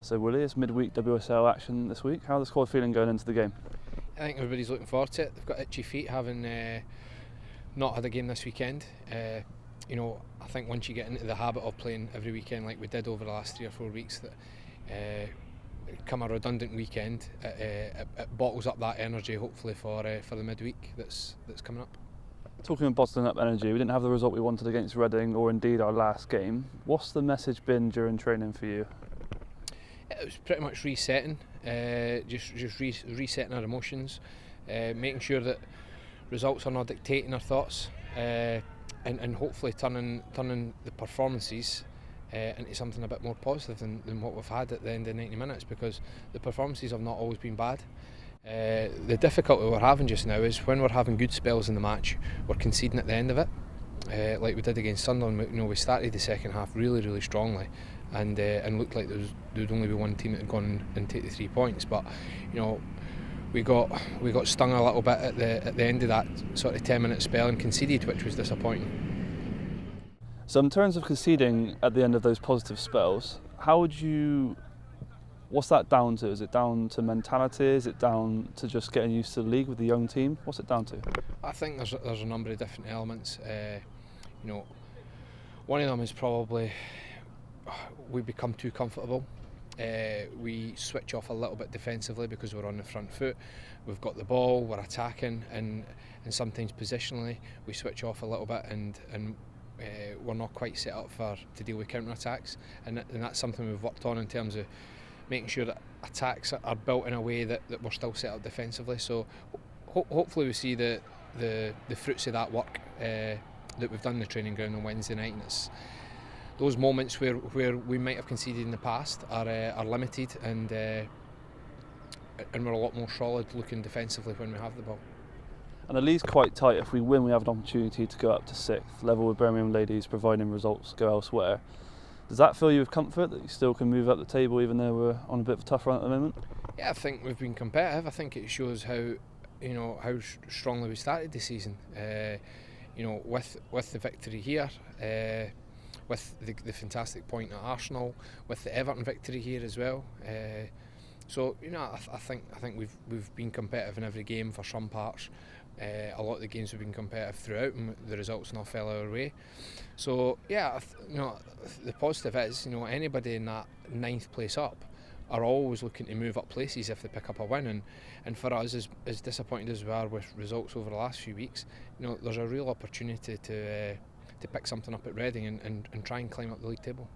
So Willie, it's midweek WSL action this week. How's the squad feeling going into the game? I think everybody's looking forward to it. They've got itchy feet having not had a game this weekend. I think once you get into the habit of playing every weekend like we did over the last 3 or 4 weeks, that come a redundant weekend, it bottles up that energy hopefully for the midweek that's coming up. Talking of bottling up energy, we didn't have the result we wanted against Reading or indeed our last game. What's the message been during training for you? It was pretty much resetting, just resetting our emotions, making sure that results are not dictating our thoughts, and hopefully turning the performances into something a bit more positive than what we've had at the end of 90 minutes, because the performances have not always been bad. The difficulty we're having just now is when we're having good spells in the match, we're conceding at the end of it. Like we did against Sunderland, we started the second half really strongly, and looked like there would only be one team that had gone and take the 3 points. But we got stung a little bit at the end of that sort of 10-minute spell and conceded, which was disappointing. So in terms of conceding at the end of those positive spells, what's that down to? Is it down to mentality? Is it down to just getting used to the league with the young team? What's it down to? I think there's a number of different elements. One of them is probably we become too comfortable. We switch off a little bit defensively because we're on the front foot. We've got the ball, we're attacking, and sometimes positionally we switch off a little bit, and we're not quite set up to deal with counter-attacks, and that's something we've worked on in terms of making sure that attacks are built in a way that we're still set up defensively. So hopefully we see the fruits of that work that we've done in the training ground on Wednesday night, and it's those moments where we might have conceded in the past are limited, and we're a lot more solid looking defensively when we have the ball. And the league's quite tight. If we win, we have an opportunity to go up to 6th, level with Birmingham Ladies, providing results go elsewhere. Does that fill you with comfort that you still can move up the table even though we're on a bit of a tough run at the moment? Yeah, I think we've been competitive. I think it shows how strongly we started the season. With the victory here, with the fantastic point at Arsenal, with the Everton victory here as well. I think we've been competitive in every game for some parts. A lot of the games have been competitive throughout, and the results not fell our way. So yeah, the positive is anybody in that 9th place up are always looking to move up places if they pick up a win, and for us, as disappointed as we are with results over the last few weeks, there's a real opportunity to pick something up at Reading and try and climb up the league table.